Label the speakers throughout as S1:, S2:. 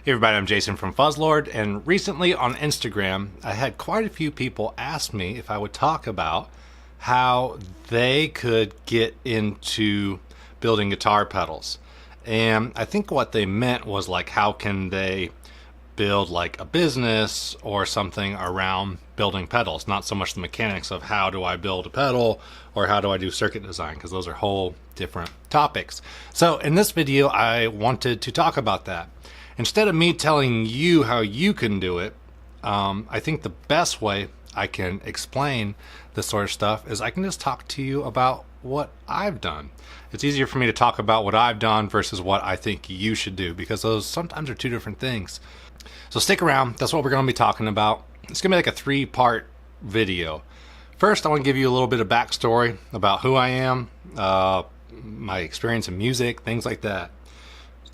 S1: Hey everybody, I'm Jason from Fuzzlord, and recently on Instagram, I had quite a few people ask me if I would talk about how they could get into building guitar pedals. And I think what they meant was like, how can they build like a business or something around building pedals, not so much the mechanics of how do I build a pedal or how do I do circuit design, because those are whole different topics. So in this video, I wanted to talk about that. Instead of me telling you how you can do it, I think the best way I can explain this sort of stuff is I can just talk to you about what I've done. It's easier for me to talk about what I've done versus what I think you should do, because those sometimes are two different things. So stick around. That's what we're going to be talking about. It's going to be like a 3-part video. First, I want to give you a little bit of backstory about who I am, my experience in music, things like that.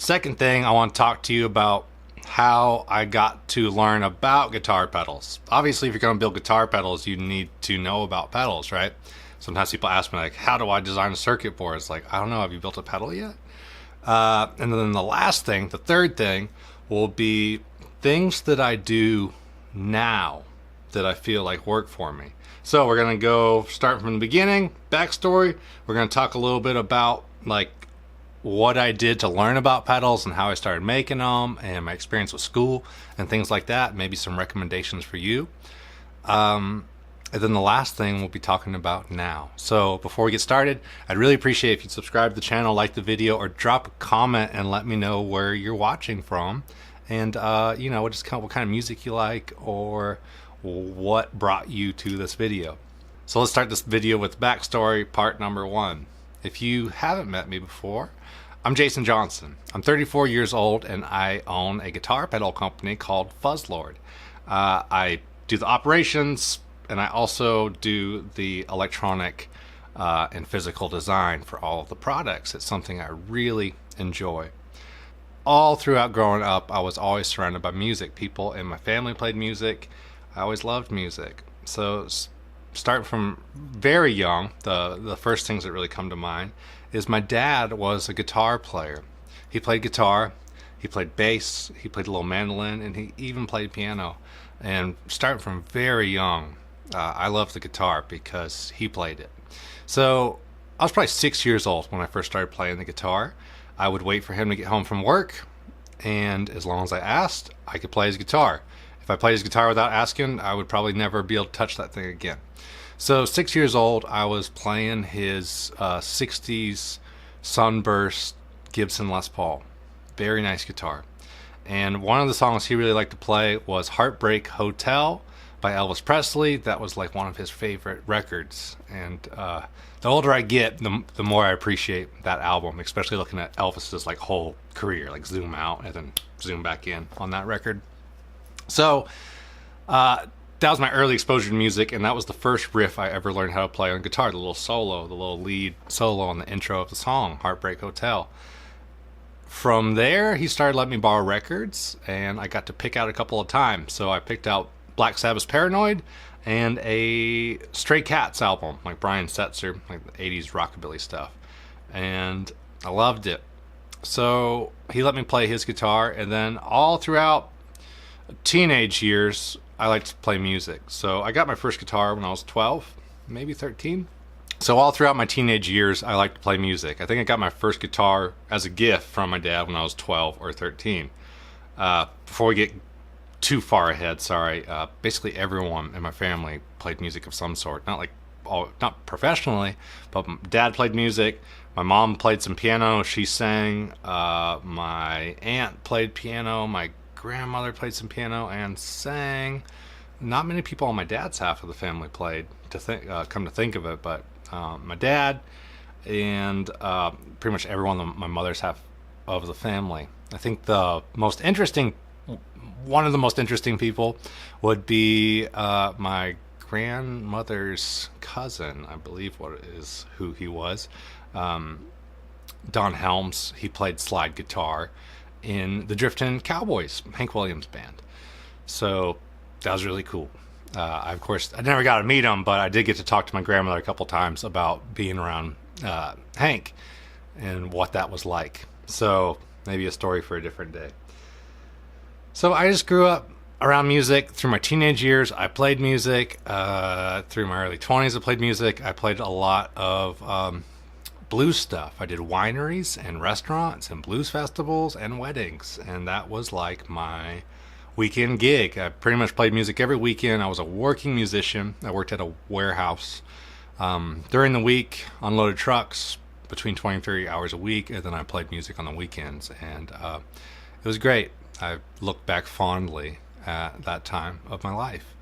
S1: Second thing, I want to talk to you about how I got to learn about guitar pedals. Obviously, if you're going to build guitar pedals, you need to know about pedals, right? Sometimes people ask me, like, how do I design a circuit board? It's like, I don't know, have you built a pedal yet? And then the last thing, the third thing, will be things that I do now that I feel like work for me. So we're going to go start from the beginning, backstory. We're going to talk a little bit about, like, what I did to learn about pedals and how I started making them and my experience with school and things like that. Maybe some recommendations for you. And then the last thing we'll be talking about now. So before we get started, I'd really appreciate if you'd subscribe to the channel, like the video, or drop a comment and let me know where you're watching from. And, you know, just what kind of music you like or what brought you to this video. So let's start this video with backstory, part number 1. If you haven't met me before, I'm Jason Johnson. I'm 34 years old and I own a guitar pedal company called Fuzzlord. I do the operations and I also do the electronic and physical design for all of the products. It's something I really enjoy. All throughout growing up, I was always surrounded by music. People in my family played music. I always loved music. So starting from very young, the first things that really come to mind is my dad was a guitar player. He played guitar, he played bass, he played a little mandolin, and he even played piano. And starting from very young, I loved the guitar because he played it. So I was probably 6 years old when I first started playing the guitar. I would wait for him to get home from work, and as long as I asked, I could play his guitar. If I played his guitar without asking, I would probably never be able to touch that thing again. So 6 years old, I was playing his 60s Sunburst Gibson Les Paul. Very nice guitar. And one of the songs he really liked to play was Heartbreak Hotel by Elvis Presley. That was like one of his favorite records. And the older I get, the more I appreciate that album, especially looking at Elvis's like whole career, like zoom out and then zoom back in on that record. So that was my early exposure to music, and that was the first riff I ever learned how to play on guitar, the little solo, the little lead solo on the intro of the song, Heartbreak Hotel. From there, he started letting me borrow records, and I got to pick out a couple of times. So I picked out Black Sabbath's Paranoid and a Stray Cats album, like Brian Setzer, like the 80s rockabilly stuff. And I loved it. So he let me play his guitar, and then all throughout teenage years, I liked to play music. So I got my first guitar when I was 12, maybe 13. So all throughout my teenage years, I liked to play music. I think I got my first guitar as a gift from my dad when I was 12 or 13. Before we get too far ahead, sorry, basically everyone in my family played music of some sort. Not professionally, but dad played music. My mom played some piano. She sang. My aunt played piano. My grandmother played some piano and sang. Not many people on my dad's half of the family played, come to think of it, but my dad and pretty much everyone on my mother's half of the family. I think one of the most interesting people would be my grandmother's cousin, I believe who he was, Don Helms. He played slide guitar in the Driftin' Cowboys, Hank Williams band. So that was really cool. I never got to meet him, but I did get to talk to my grandmother a couple times about being around Hank and what that was like. So maybe a story for a different day. So I just grew up around music through my teenage years. I played music through my early 20s. I played music. I played a lot of blues stuff. I did wineries and restaurants and blues festivals and weddings, and that was like my weekend gig. I pretty much played music every weekend. I was a working musician. I worked at a warehouse during the week, unloaded trucks between 20 and 30 hours a week, and then I played music on the weekends, and it was great. I look back fondly at that time of my life.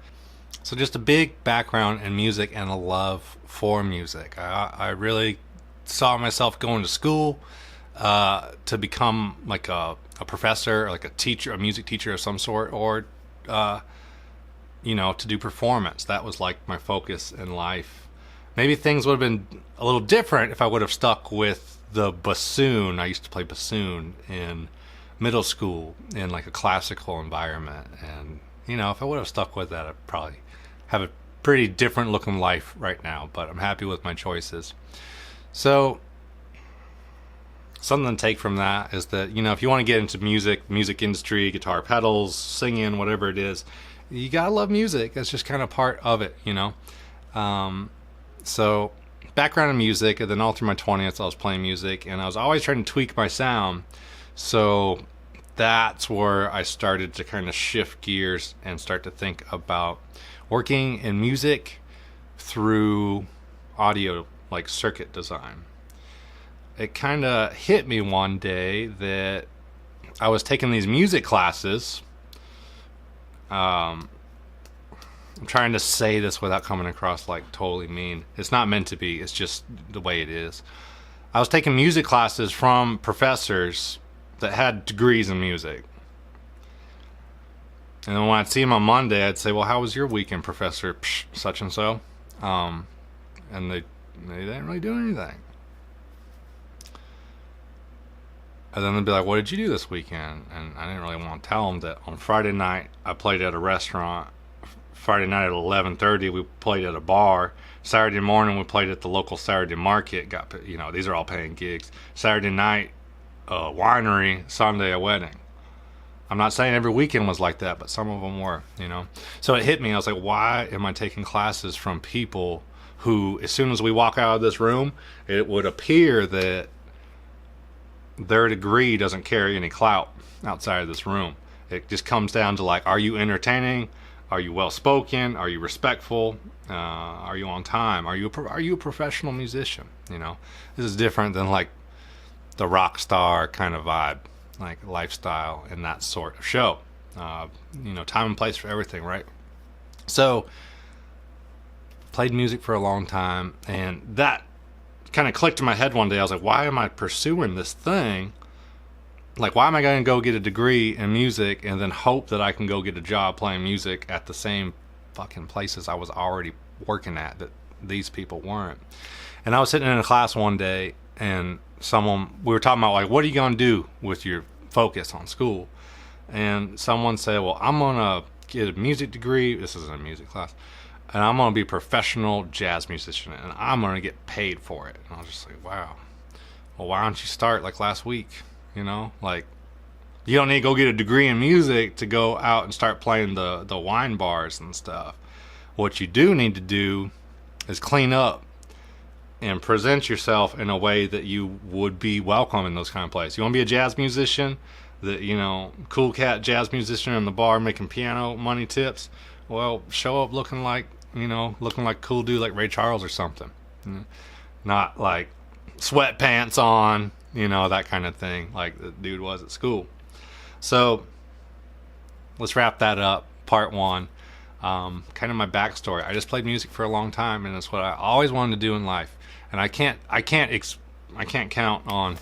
S1: So just a big background in music and a love for music. I really saw myself going to school to become like a professor, like a teacher, a music teacher of some sort, or to do performance. That was like my focus in life. Maybe things would have been a little different if I would have stuck with the bassoon. I used to play bassoon in middle school in like a classical environment, and if I would have stuck with that, I'd probably have a pretty different looking life right now. But I'm happy with my choices. So something to take from that is that if you want to get into music industry, guitar pedals, singing, whatever it is, you gotta love music. That's just kind of part of it. So background in music, and then all through my 20s I was playing music, and I was always trying to tweak my sound. So that's where I started to kind of shift gears and start to think about working in music through audio, like circuit design. It kind of hit me one day that I was taking these music classes. I'm trying to say this without coming across like totally mean. It's not meant to be. It's just the way it is. I was taking music classes from professors that had degrees in music. And then when I'd see them on Monday, I'd say, well, how was your weekend, Professor such and so? And they didn't really do anything. And then they'd be like, what did you do this weekend? And I didn't really want to tell them that on Friday night, I played at a restaurant. Friday night at 11:30, we played at a bar. Saturday morning, we played at the local Saturday market. These are all paying gigs. Saturday night, a winery. Sunday, a wedding. I'm not saying every weekend was like that, but some of them were, So it hit me. I was like, why am I taking classes from people who, as soon as we walk out of this room, it would appear that their degree doesn't carry any clout outside of this room. It just comes down to like, are you entertaining? Are you well spoken? Are you respectful? Are you on time? Are you a professional musician? This is different than like the rock star kind of vibe, like lifestyle and that sort of show. Time and place for everything, right? So played music for a long time, and that kind of clicked in my head one day. I was like, why am I pursuing this thing? Like, why am I going to go get a degree in music and then hope that I can go get a job playing music at the same fucking places I was already working at that these people weren't? And I was sitting in a class one day, and we were talking about like, what are you going to do with your focus on school? And someone said, well, I'm going to get a music degree. This isn't a music class. And I'm going to be a professional jazz musician, and I'm going to get paid for it. And I was just like, wow. Well, why don't you start like last week? Like, you don't need to go get a degree in music to go out and start playing the wine bars and stuff. What you do need to do is clean up and present yourself in a way that you would be welcome in those kind of places. You want to be a jazz musician, cool cat jazz musician in the bar making piano money tips? Well, show up looking like cool dude like Ray Charles or something. Not like sweatpants on, that kind of thing like the dude was at school. So let's wrap that up. Part one. Kind of my backstory. I just played music for a long time, and it's what I always wanted to do in life. And I can't count on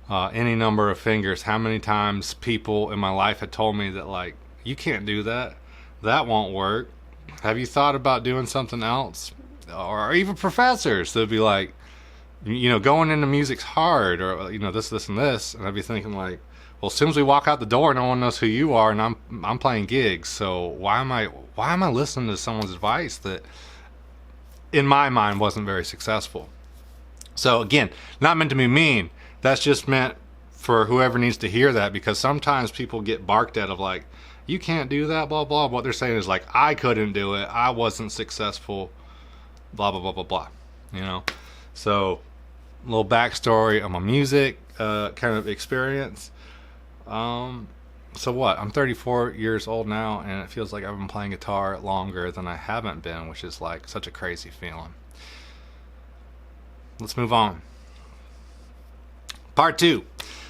S1: any number of fingers how many times people in my life had told me that, like, you can't do that. That won't work. Have you thought about doing something else? Or even professors that'd be like, going into music's hard, or this and this. And I'd be thinking like, well, as soon as we walk out the door, no one knows who you are, and I'm playing gigs. So why am I listening to someone's advice that, in my mind, wasn't very successful? So again, not meant to be mean. That's just meant for whoever needs to hear that, because sometimes people get barked at of like, you can't do that, blah, blah. What they're saying is like, I couldn't do it. I wasn't successful, blah, blah, blah, blah, blah. You know? So, a little backstory on my music kind of experience. So what? I'm 34 years old now, and it feels like I've been playing guitar longer than I haven't been, which is like such a crazy feeling. Let's move on. Part 2.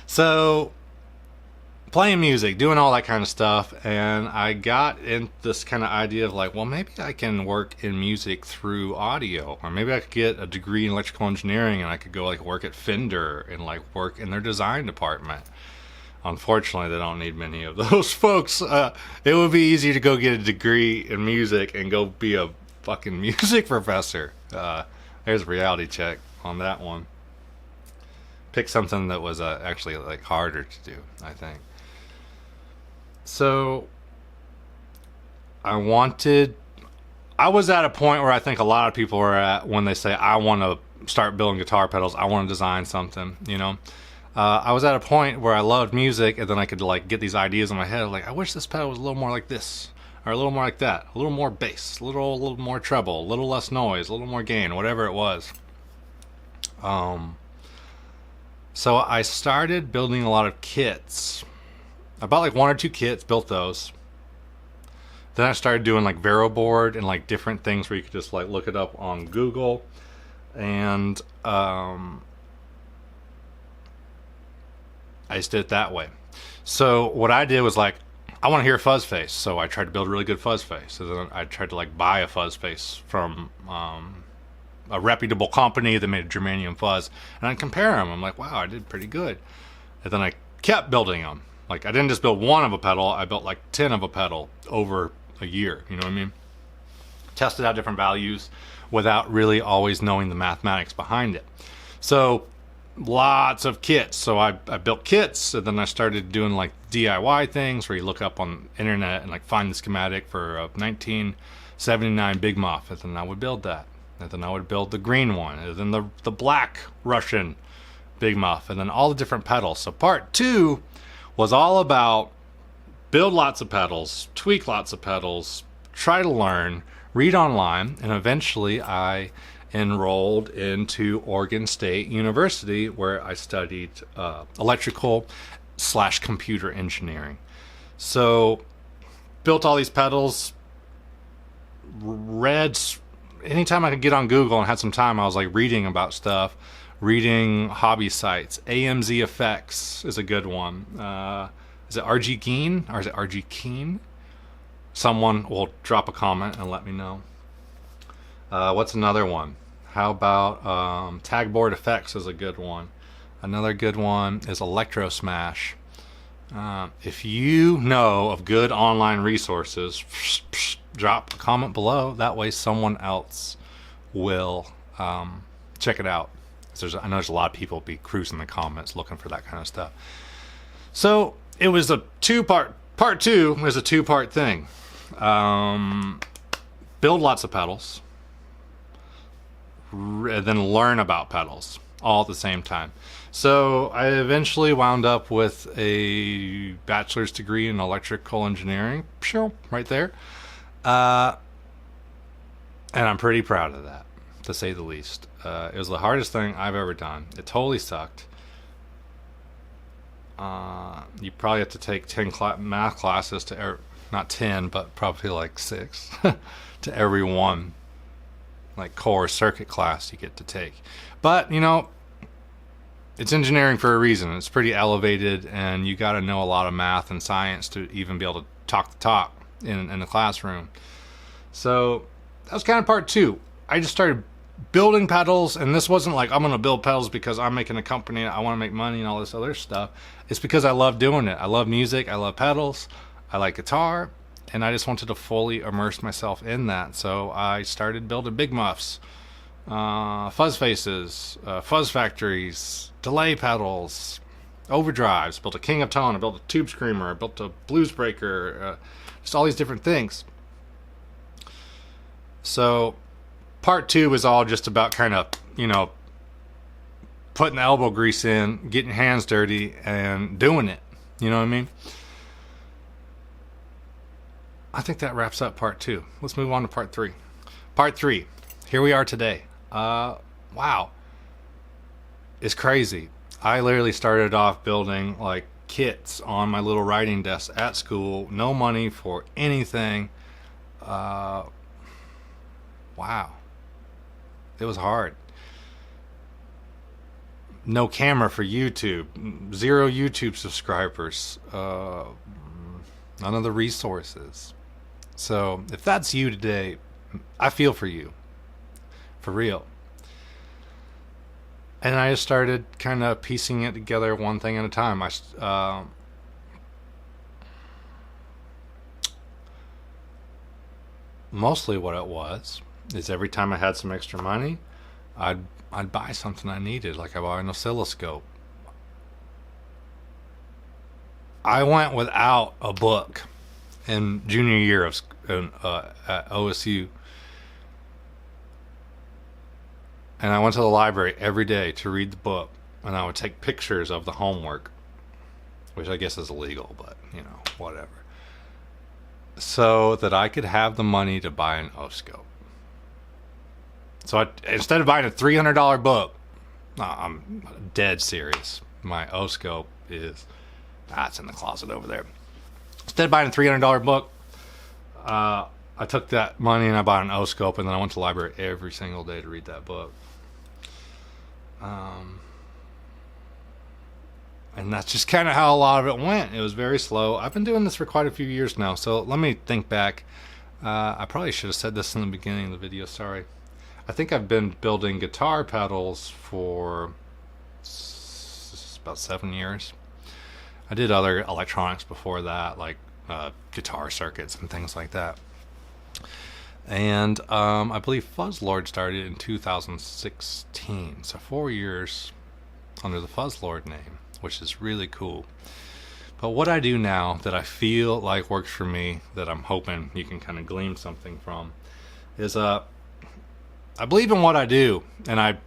S1: So, playing music, doing all that kind of stuff, and I got in this kind of idea of like, well, maybe I can work in music through audio, or maybe I could get a degree in electrical engineering and I could go like work at Fender and like work in their design department. Unfortunately, they don't need many of those folks. It would be easy to go get a degree in music and go be a fucking music professor. There's a reality check on that one. Pick something that was actually like harder to do, I think. So I was at a point where I think a lot of people are at when they say, I want to start building guitar pedals, I want to design something, you know. I was at a point where I loved music, and then I could like get these ideas in my head, like, I wish this pedal was a little more like this, or a little more like that, a little more bass, a little more treble, a little less noise, a little more gain, whatever it was. So I started building a lot of kits. I bought like 1 or 2 kits, built those. Then I started doing like VeroBoard and like different things where you could just like look it up on Google. And I just did it that way. So what I did was like, I want to hear a fuzz face. So I tried to build a really good fuzz face. So then I tried to like buy a fuzz face from a reputable company that made a germanium fuzz, and I'd compare them. I'm like, wow, I did pretty good. And then I kept building them. Like, I didn't just build one of a pedal, I built like 10 of a pedal over a year, you know what I mean? Tested out different values without really always knowing the mathematics behind it. So lots of kits. So I built kits, and then I started doing like DIY things where you look up on the internet and like find the schematic for a 1979 Big Muff, and then I would build that. And then I would build the green one, and then the black Russian Big Muff, and then all the different pedals. So part 2 was all about build lots of pedals, tweak lots of pedals, try to learn, read online, and eventually I enrolled into Oregon State University, where I studied electrical/computer engineering. So built all these pedals, read. Anytime I could get on Google and had some time, I was like reading about stuff, reading hobby sites. AMZ Effects is a good one. Is it RG Keen or is it RG Keen? Someone will drop a comment and let me know. What's another one? How about Tagboard Effects is a good one. Another good one is Electro Smash. If you know of good online resources, drop a comment below. That way someone else will check it out. I know there's a lot of people be cruising the comments looking for that kind of stuff. So it was a part 2 was a 2-part thing. Build lots of pedals, and then learn about pedals all at the same time. So I eventually wound up with a bachelor's degree in electrical engineering. Sure, right there. And I'm pretty proud of that, to say the least. It was the hardest thing I've ever done. It totally sucked. You probably have to take 10 math classes not 10, but probably like 6 to every one, like core circuit class you get to take. But, you know, it's engineering for a reason. It's pretty elevated, and you got to know a lot of math and science to even be able to talk the talk in the classroom. So that was kind of part 2. I just started building pedals, and this wasn't like I'm going to build pedals because I'm making a company and I want to make money and all this other stuff. It's because I love doing it. I love music. I love pedals. I like guitar, and I just wanted to fully immerse myself in that. So I started building Big Muffs, fuzz faces, fuzz factories, delay pedals, overdrives. Built a King of Tone. I built a Tube Screamer. I built a Blues Breaker. Just all these different things. So part 2 was all just about kind of, you know, putting the elbow grease in, getting your hands dirty, and doing it. You know what I mean? I think that wraps up part 2. Let's move on to part 3. Part 3. Here we are today. Wow. It's crazy. I literally started off building like kits on my little writing desk at school. No money for anything. Wow. It was hard. No camera for YouTube. 0 YouTube subscribers. None of the resources. So if that's you today, I feel for you. For real. And I just started kind of piecing it together one thing at a time. Mostly what it was is every time I had some extra money, I'd buy something I needed. Like I bought an oscilloscope. I went without a book in junior year of at OSU. And I went to the library every day to read the book, and I would take pictures of the homework, which I guess is illegal, but, you know, whatever. So that I could have the money to buy an oscilloscope. So instead of buying a $300 book, I'm dead serious. My oscilloscope is, it's in the closet over there. Instead of buying a $300 book, I took that money and I bought an oscilloscope, and then I went to the library every single day to read that book. And that's just kind of how a lot of it went. It was very slow. I've been doing this for quite a few years now, so let me think back. I probably should have said this in the beginning of the video, sorry. I think I've been building guitar pedals for about 7 years. I did other electronics before that, like guitar circuits and things like that. And I believe Fuzzlord started in 2016. So 4 years under the Fuzzlord name, which is really cool. But what I do now that I feel like works for me, that I'm hoping you can kind of glean something from, is I believe in what I do, and I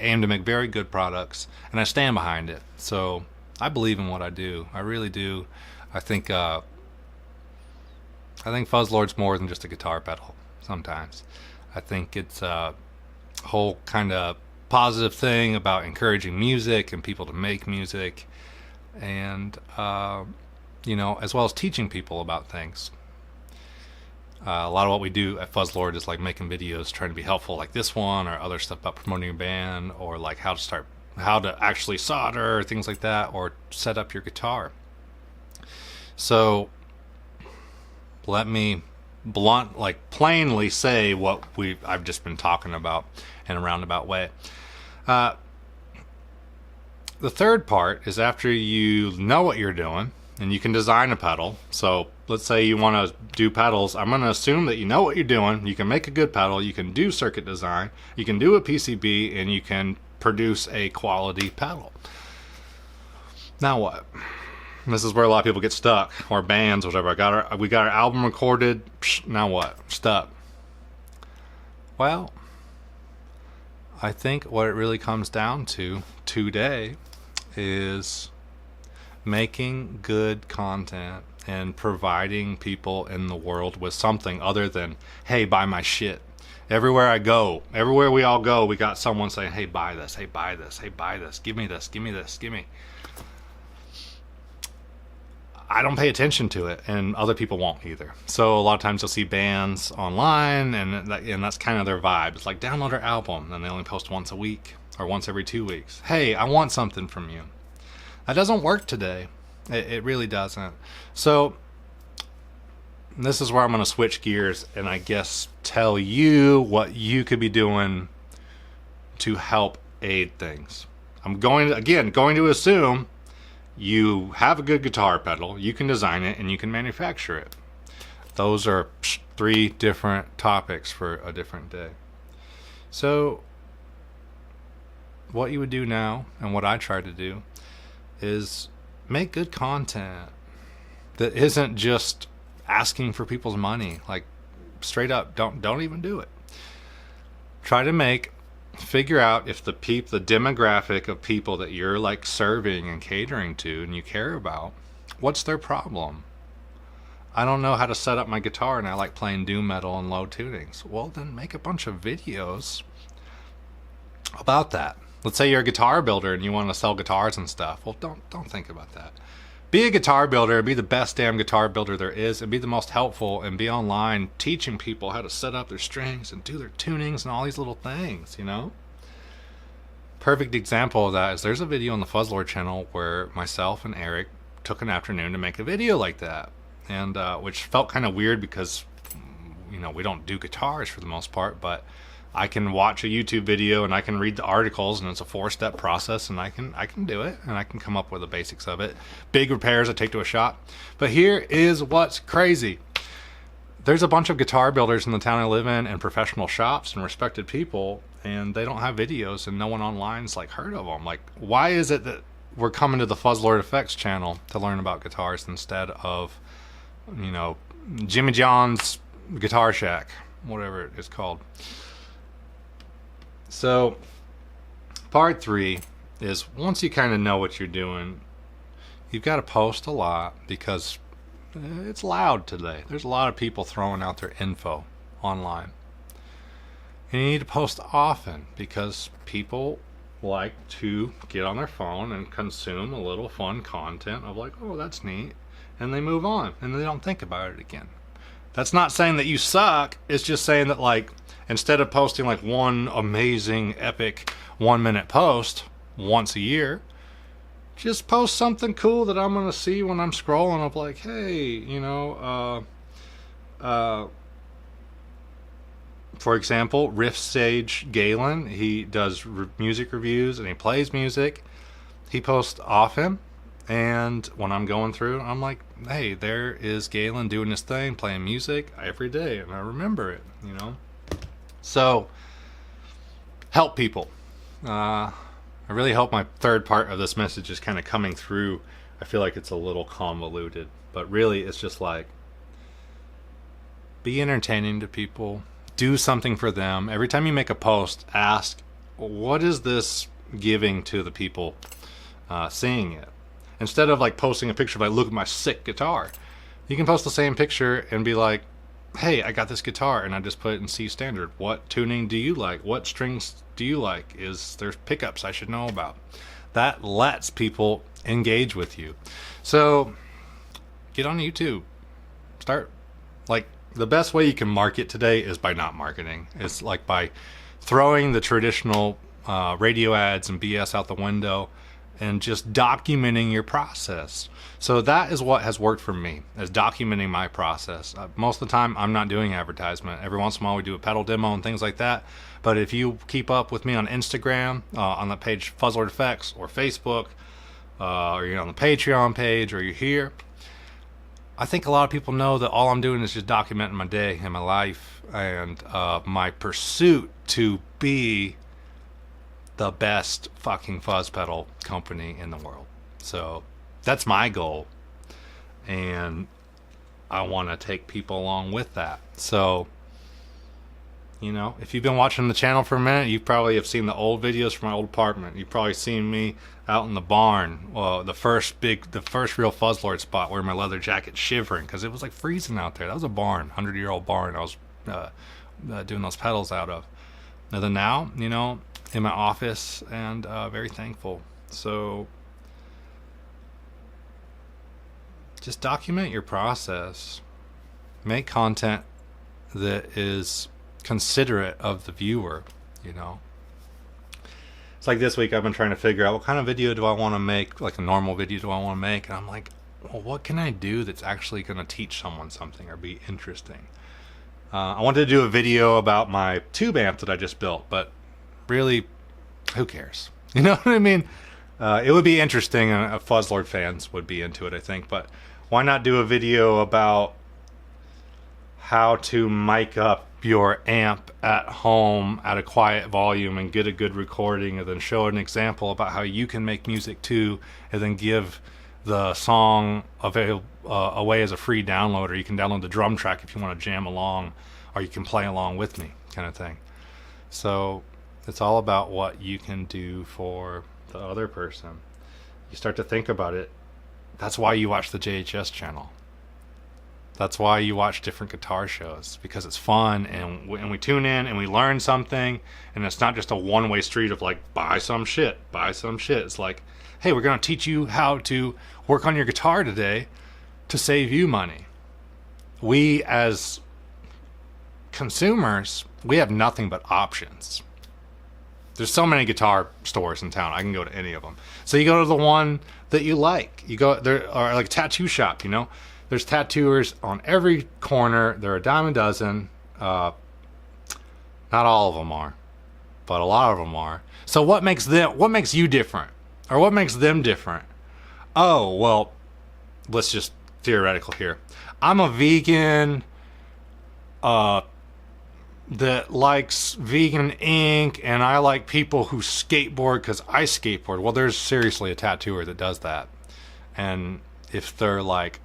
S1: aim to make very good products, and I stand behind it. So I believe in what I do. I really do. I think Fuzzlord's more than just a guitar pedal sometimes. I think it's a whole kind of positive thing about encouraging music and people to make music, and as well as teaching people about things. A lot of what we do at Fuzzlord is like making videos trying to be helpful, like this one, or other stuff about promoting your band, or like how to actually solder, things like that, or set up your guitar. So let me plainly say what I've just been talking about in a roundabout way. The third part is after you know what you're doing and you can design a pedal. So let's say you want to do pedals. I'm going to assume that you know what you're doing. You can make a good pedal. You can do circuit design. You can do a PCB, and you can produce a quality pedal. Now what? This is where a lot of people get stuck, or bands, or whatever. We got our album recorded. Now what? Stuck. Well, I think what it really comes down to today is making good content and providing people in the world with something other than, hey, buy my shit. Everywhere we all go, we got someone saying, hey, buy this, hey, buy this, hey, buy this, give me this, give me this, give me. I don't pay attention to it, and other people won't either. So a lot of times you'll see bands online, and that's kind of their vibe. It's like, download our album, and they only post once a week or once every 2 weeks. Hey, I want something from you. That doesn't work today. It really doesn't. So this is where I'm going to switch gears and I guess tell you what you could be doing to help aid things. I'm going to assume you have a good guitar pedal, you can design it, and you can manufacture it. Those are 3 different topics for a different day. So what you would do now, and what I try to do, is make good content that isn't just asking for people's money. Like, straight up, don't even do it. Try to make figure out if the demographic of people that you're like serving and catering to and you care about, what's their problem? I don't know how to set up my guitar and I like playing doom metal and low tunings. Well, then make a bunch of videos about that. Let's say you're a guitar builder and you want to sell guitars and stuff. Well, don't think about that. Be a guitar builder, be the best damn guitar builder there is, and be the most helpful, and be online teaching people how to set up their strings and do their tunings and all these little things, you know? Perfect example of that is there's a video on the Fuzzlord channel where myself and Eric took an afternoon to make a video like that, and which felt kind of weird because, you know, we don't do guitars for the most part, but I can watch a YouTube video and I can read the articles, and it's a 4-step process, and I can do it, and I can come up with the basics of it. Big repairs I take to a shop. But here is what's crazy. There's a bunch of guitar builders in the town I live in and professional shops and respected people, and they don't have videos, and no one online's like heard of them. Like, why is it that we're coming to the Fuzzlord Effects channel to learn about guitars instead of, you know, Jimmy John's Guitar Shack, whatever it is called? So, part 3 is once you kind of know what you're doing, you've got to post a lot because it's loud today. There's a lot of people throwing out their info online. And you need to post often because people like to get on their phone and consume a little fun content of like, oh, that's neat, and they move on and they don't think about it again. That's not saying that you suck. It's just saying that, like, instead of posting like one amazing epic 1-minute post once a year, just post something cool that I'm gonna see when I'm scrolling of like, hey, you know, for example, Riff Sage Galen, he does music reviews and he plays music. He posts often, and when I'm going through, I'm like, hey, there is Galen doing his thing, playing music every day, and I remember it, you know. So, help people. I really hope my third part of this message is kind of coming through. I feel like it's a little convoluted, but really it's just like, be entertaining to people. Do something for them. Every time you make a post, ask, what is this giving to the people seeing it? Instead of like posting a picture of like, look at my sick guitar, you can post the same picture and be like, hey, I got this guitar and I just put it in C standard. What tuning do you like? What strings do you like? Is there pickups I should know about? That lets people engage with you. So get on YouTube. Start, like, the best way you can market today is by not marketing. It's like by throwing the traditional radio ads and BS out the window and just documenting your process. So that is what has worked for me, is documenting my process. Most of the time, I'm not doing advertisement. Every once in a while, we do a pedal demo and things like that. But if you keep up with me on Instagram, on the page Fuzzlord Effects, or Facebook, or you're on the Patreon page, or you're here, I think a lot of people know that all I'm doing is just documenting my day and my life and my pursuit to be the best fucking fuzz pedal company in the world. So that's my goal, and I want to take people along with that. So, you know, if you've been watching the channel for a minute, you probably have seen the old videos from my old apartment. You've probably seen me out in the barn, the first real Fuzzlord spot, wearing my leather jacket, shivering because it was like freezing out there. That was a barn, 100-year-old barn I was doing those pedals out of. And then now, you know, in my office, and very thankful. So just document your process. Make content that is considerate of the viewer, you know. It's like this week I've been trying to figure out what kind of video do I want to make, like a normal video do I want to make, and I'm like, well, what can I do that's actually going to teach someone something or be interesting? I wanted to do a video about my tube amp that I just built, but really, who cares? You know what I mean? It would be interesting, and Fuzzlord fans would be into it, I think, but why not do a video about how to mic up your amp at home at a quiet volume and get a good recording, and then show an example about how you can make music too, and then give the song away as a free download, or you can download the drum track if you want to jam along, or you can play along with me, kind of thing. So It's all about what you can do for the other person. You start to think about it. That's why you watch the JHS channel. That's why you watch different guitar shows, because it's fun, and we tune in and we learn something, and it's not just a one-way street of like, buy some shit. It's like, hey, we're going to teach you how to work on your guitar today to save you money. We as consumers, we have nothing but options. There's so many guitar stores in town. I can go to any of them. So you go to the one that you like. You go there, or like a tattoo shop, you know. There's tattooers on every corner. There are a dime a dozen. Not all of them are, but a lot of them are. So what makes you different? Or what makes them different? Oh, well, let's just theoretical here. I'm a vegan that likes vegan ink, and I like people who skateboard because I skateboard. Well, there's seriously a tattooer that does that. And if they're like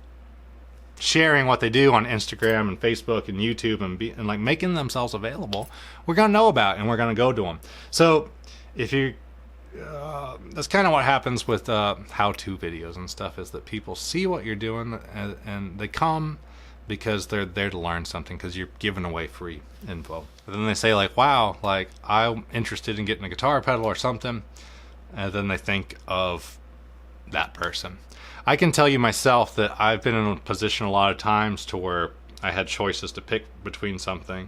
S1: sharing what they do on Instagram and Facebook and YouTube and like making themselves available, we're gonna know about it and we're gonna go to them. So if you that's kind of what happens with how-to videos and stuff, is that people see what you're doing and they come because they're there to learn something, because you're giving away free info. And then they say like, wow, like I'm interested in getting a guitar pedal or something, and then they think of that person. I can tell you myself that I've been in a position a lot of times to where I had choices to pick between something,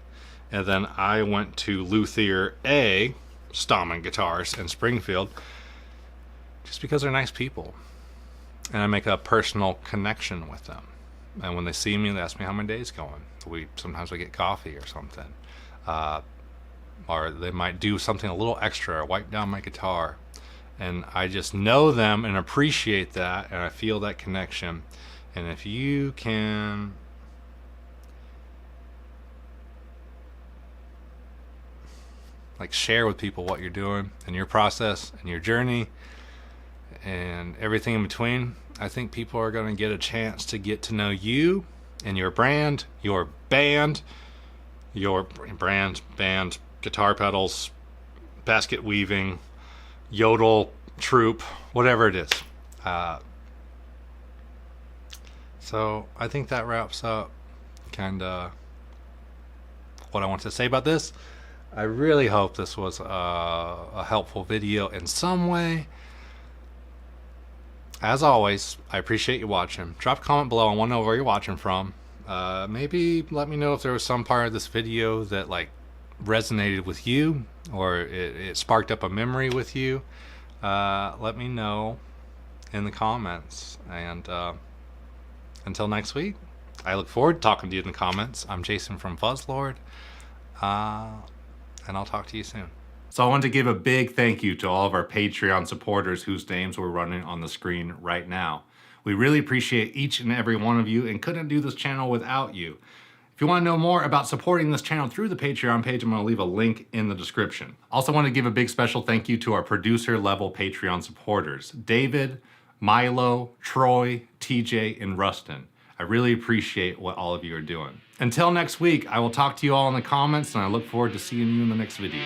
S1: and then I went to Luthier A, Stallman Guitars in Springfield, just because they're nice people, and I make a personal connection with them. And when they see me, they ask me how my day's going. Sometimes we get coffee or something, or they might do something a little extra, or wipe down my guitar. And I just know them and appreciate that, and I feel that connection. And if you can like share with people what you're doing and your process and your journey and everything in between, I think people are going to get a chance to get to know you and your brand, your band, guitar pedals, basket weaving, yodel, troop, whatever it is. So I think that wraps up kind of what I want to say about this. I really hope this was a helpful video in some way. As always, I appreciate you watching. Drop a comment below. I want to know where you're watching from. Maybe let me know if there was some part of this video that like resonated with you, or it sparked up a memory with you. Let me know in the comments. And until next week, I look forward to talking to you in the comments. I'm Jason from Fuzzlord, and I'll talk to you soon. So I want to give a big thank you to all of our Patreon supporters whose names we're running on the screen right now. We really appreciate each and every one of you, and couldn't do this channel without you. If you want to know more about supporting this channel through the Patreon page, I'm going to leave a link in the description. Also want to give a big special thank you to our producer level Patreon supporters, David, Milo, Troy, TJ, and Rustin. I really appreciate what all of you are doing. Until next week, I will talk to you all in the comments, and I look forward to seeing you in the next video.